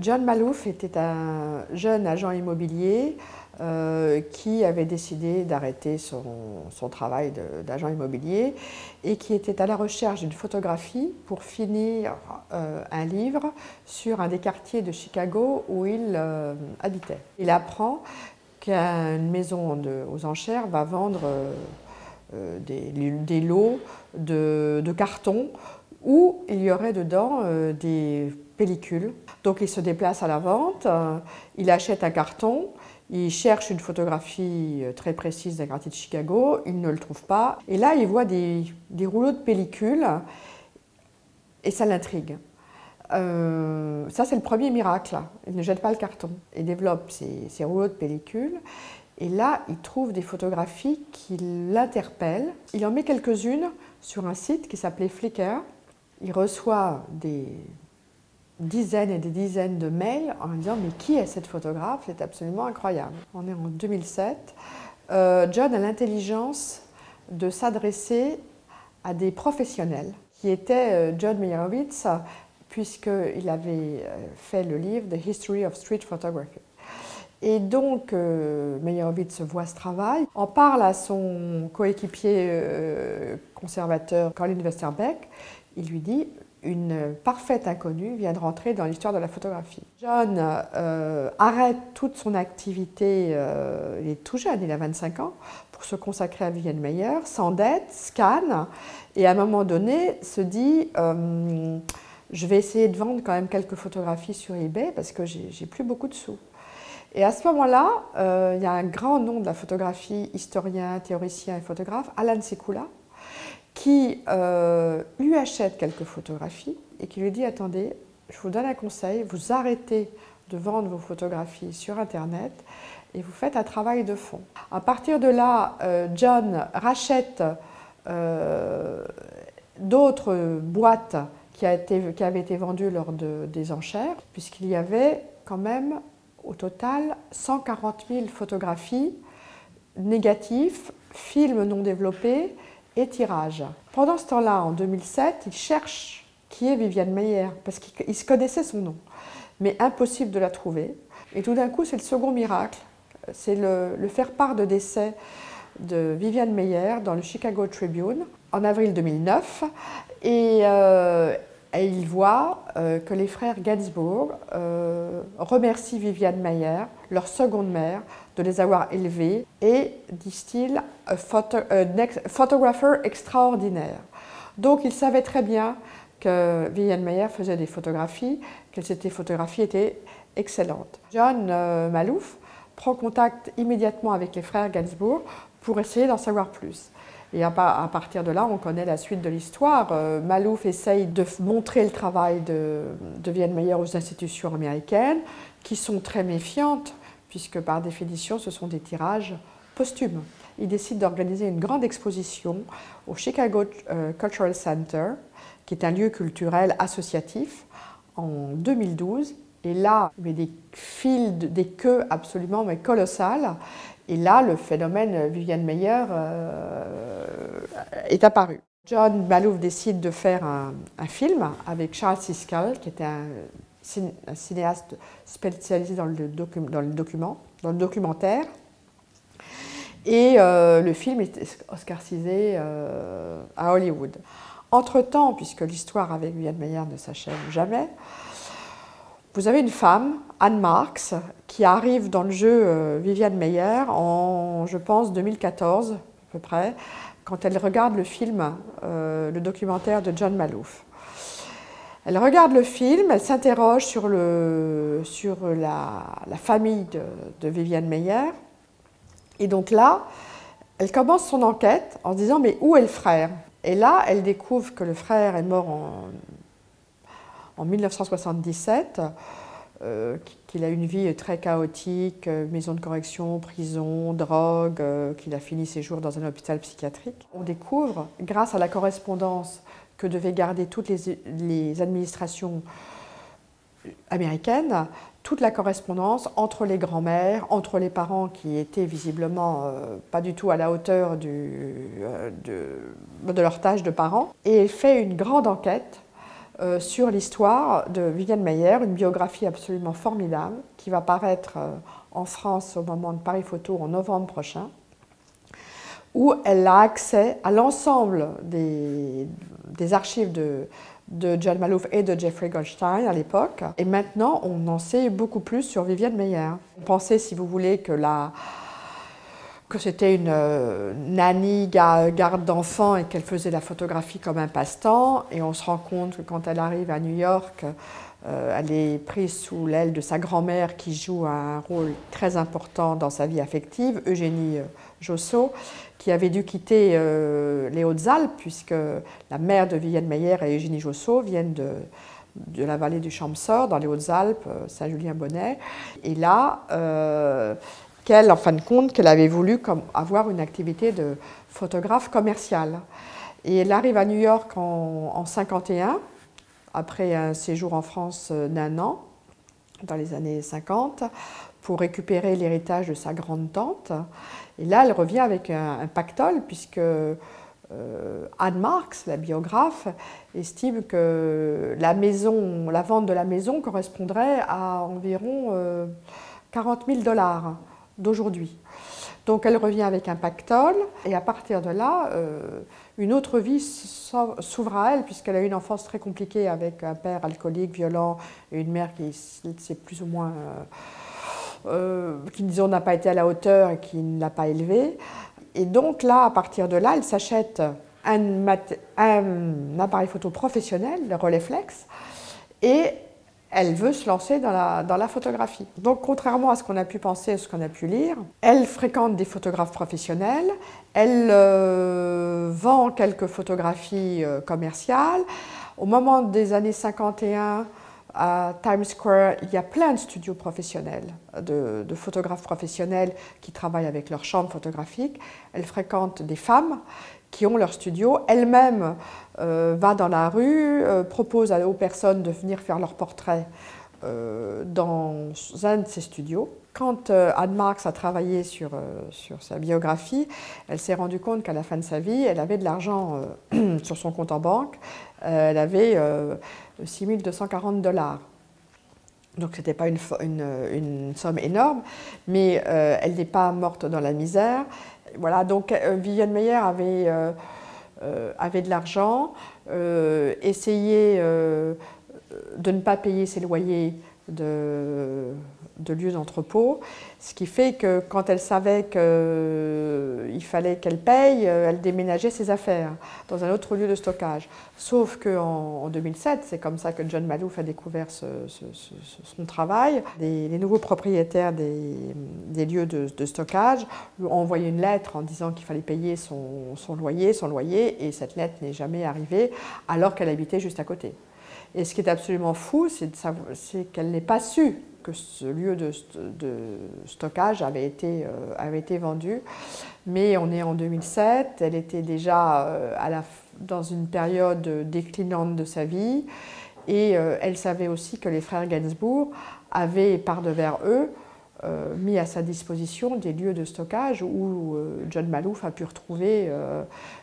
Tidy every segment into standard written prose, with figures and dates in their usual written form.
John Maloof était un jeune agent immobilier qui avait décidé d'arrêter son travail d'agent immobilier et qui était à la recherche d'une photographie pour finir un livre sur un des quartiers de Chicago où il habitait. Il apprend qu'une maison aux enchères va vendre des lots de carton où il y aurait dedans des pellicules. Donc il se déplace à la vente, il achète un carton, il cherche une photographie très précise d'un quartier de Chicago, il ne le trouve pas. Et là, il voit des rouleaux de pellicules et ça l'intrigue. Ça, c'est le premier miracle. Il ne jette pas le carton. Il développe ces rouleaux de pellicules. Et là, il trouve des photographies qui l'interpellent. Il en met quelques-unes sur un site qui s'appelait Flickr. Il reçoit des dizaines et des dizaines de mails en disant « Mais qui est cette photographe ? C'est absolument incroyable ». On est en 2007. John a l'intelligence de s'adresser à des professionnels qui étaient John Meyerowitz, puisqu'il avait fait le livre « The History of Street Photography ». Et donc, Meyerowitz voit ce travail, en parle à son coéquipier conservateur Colin Westerbeck. Il lui dit « Une parfaite inconnue vient de rentrer dans l'histoire de la photographie ». John arrête toute son activité, il est tout jeune, il a 25 ans, pour se consacrer à Viviane Maier, s'endette, scanne, et à un moment donné se dit je vais essayer de vendre quand même quelques photographies sur eBay parce que j'ai plus beaucoup de sous. Et à ce moment-là, il y a un grand nom de la photographie, historien, théoricien et photographe, Alan Sekula, qui lui achète quelques photographies et qui lui dit « Attendez, je vous donne un conseil, vous arrêtez de vendre vos photographies sur Internet et vous faites un travail de fond. » À partir de là, John rachète d'autres boîtes qui avaient été vendues lors des enchères, puisqu'il y avait quand même au total 140 000 photographies, négatifs, films non développés et tirages. Pendant ce temps-là, en 2007, il cherche qui est Viviane Maier, parce qu'il se connaissait son nom, mais impossible de la trouver. Et tout d'un coup, c'est le second miracle, c'est le faire-part de décès de Viviane Maier dans le Chicago Tribune en avril 2009. Et il voit que les frères Gainsbourg remercient Viviane Maier, leur seconde mère, de les avoir élevés et, disent-ils, un photographer extraordinaire. Donc il savait très bien que Viviane Maier faisait des photographies, que ces photographies étaient excellentes. John Maloof prend contact immédiatement avec les frères Gainsbourg pour essayer d'en savoir plus. Et à partir de là, on connaît la suite de l'histoire. Maloof essaye de montrer le travail de Viviane Maier aux institutions américaines, qui sont très méfiantes, puisque par définition, ce sont des tirages posthumes. Il décide d'organiser une grande exposition au Chicago Cultural Center, qui est un lieu culturel associatif, en 2012. Et là, il y a des files, des queues absolument colossales. Et là, le phénomène Viviane Maier est apparu. John Maloof décide de faire un film avec Charles Siskel, qui était un cinéaste spécialisé dans le documentaire. Et le film est oscarisé à Hollywood. Entre-temps, puisque l'histoire avec Viviane Maier ne s'achève jamais, vous avez une femme, Anne Marks, qui arrive dans le jeu Viviane Maier en, je pense, 2014 à peu près, quand elle regarde le film, le documentaire de John Maloof. Elle regarde le film, elle s'interroge sur la famille de Viviane Maier. Et donc là, elle commence son enquête en se disant « Mais où est le frère ?» Et là, elle découvre que le frère est mort en 1977, qu'il a une vie très chaotique, maison de correction, prison, drogue, qu'il a fini ses jours dans un hôpital psychiatrique. On découvre, grâce à la correspondance que devaient garder toutes les administrations américaines, toute la correspondance entre les grands-mères, entre les parents qui étaient visiblement pas du tout à la hauteur de leur tâche de parents. Et elle fait une grande enquête sur l'histoire de Viviane Maier, une biographie absolument formidable qui va paraître en France au moment de Paris Photo en novembre prochain, où elle a accès à l'ensemble des archives de John Maloof et de Jeffrey Goldstein à l'époque. Et maintenant, on en sait beaucoup plus sur Viviane Maier. On pensait, si vous voulez, que c'était une nanny garde d'enfants et qu'elle faisait la photographie comme un passe-temps. Et on se rend compte que quand elle arrive à New York, elle est prise sous l'aile de sa grand-mère qui joue un rôle très important dans sa vie affective, Eugénie Josso, qui avait dû quitter les Hautes-Alpes, puisque la mère de Viviane Maier et Eugénie Josso viennent de la vallée du Champsaur, dans les Hautes-Alpes, Saint-Julien-Bonnet. Et là, en fin de compte, qu'elle avait voulu avoir une activité de photographe commerciale. Et elle arrive à New York en 1951, après un séjour en France d'1 an, dans les années 50, pour récupérer l'héritage de sa grande-tante. Et là, elle revient avec un pactole, puisque Anne Marks, la biographe, estime que la vente de la maison correspondrait à environ 40 000 $ d'aujourd'hui. Donc elle revient avec un pactole, et à partir de là, une autre vie s'ouvre à elle, puisqu'elle a eu une enfance très compliquée avec un père alcoolique, violent, et une mère qui s'est plus ou moins... qui, disons, n'a pas été à la hauteur et qui ne l'a pas élevée. Et donc là, à partir de là, elle s'achète un appareil photo professionnel, le Rolleiflex, et elle veut se lancer dans la photographie. Donc, contrairement à ce qu'on a pu penser, à ce qu'on a pu lire, elle fréquente des photographes professionnels, elle vend quelques photographies commerciales. Au moment des années 51, à Times Square, il y a plein de studios professionnels, de photographes professionnels qui travaillent avec leur chambre photographique. Elle fréquente des femmes qui ont leur studio. Elle-même va dans la rue, propose aux personnes de venir faire leurs portraits dans un de ses studios. Quand Anne Marks a travaillé sur sa biographie, elle s'est rendue compte qu'à la fin de sa vie, elle avait de l'argent sur son compte en banque. Elle avait 6 240 $. Donc ce n'était pas une somme énorme, mais elle n'est pas morte dans la misère. Voilà, donc Viviane Maier avait de l'argent, essayait de ne pas payer ses loyers de lieux d'entrepôt, ce qui fait que quand elle savait qu'il fallait qu'elle paye, elle déménageait ses affaires dans un autre lieu de stockage. Sauf qu'en 2007, c'est comme ça que John Maloof a découvert son travail. Les nouveaux propriétaires des lieux de stockage lui ont envoyé une lettre en disant qu'il fallait payer son loyer, et cette lettre n'est jamais arrivée alors qu'elle habitait juste à côté. Et ce qui est absolument fou, c'est qu'elle n'ait pas su que ce lieu de stockage avait été vendu. Mais on est en 2007, elle était déjà dans une période déclinante de sa vie, et elle savait aussi que les frères Gainsbourg avaient, par devers eux, mis à sa disposition des lieux de stockage où John Maloof a pu retrouver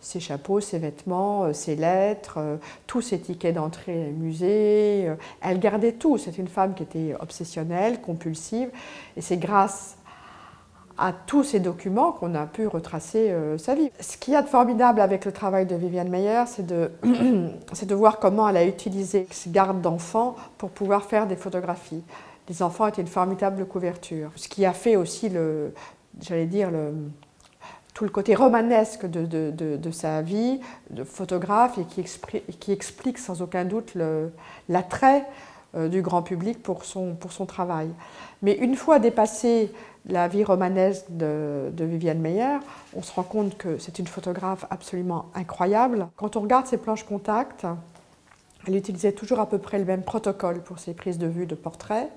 ses chapeaux, ses vêtements, ses lettres, tous ses tickets d'entrée au musée. Elle gardait tout. C'est une femme qui était obsessionnelle, compulsive, et c'est grâce à tous ces documents qu'on a pu retracer sa vie. Ce qu'il y a de formidable avec le travail de Viviane Maier, c'est de voir comment elle a utilisé ses gardes d'enfants pour pouvoir faire des photographies. Les enfants étaient une formidable couverture. Ce qui a fait aussi, tout le côté romanesque de sa vie de photographe, et qui explique sans aucun doute l'attrait du grand public pour son travail. Mais une fois dépassé la vie romanesque de Viviane Maier, on se rend compte que c'est une photographe absolument incroyable. Quand on regarde ses planches contact, elle utilisait toujours à peu près le même protocole pour ses prises de vue de portraits.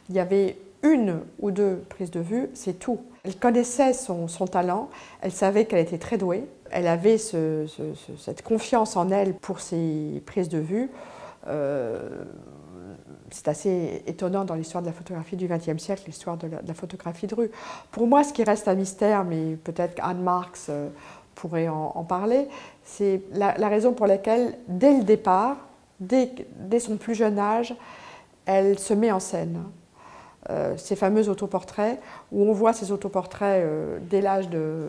Il y avait 1 ou 2 prises de vue, c'est tout. Elle connaissait son talent, elle savait qu'elle était très douée, elle avait cette confiance en elle pour ses prises de vue. C'est assez étonnant dans l'histoire de la photographie du XXe siècle, l'histoire de la photographie de rue. Pour moi, ce qui reste un mystère, mais peut-être qu'Anne Marks pourrait en parler, c'est la raison pour laquelle, dès le départ, dès son plus jeune âge, elle se met en scène. Ces fameux autoportraits, où on voit ces autoportraits dès l'âge de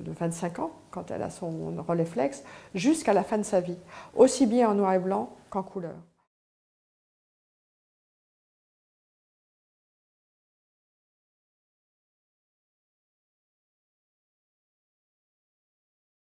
25 ans, quand elle a son Rolleiflex, jusqu'à la fin de sa vie, aussi bien en noir et blanc qu'en couleur.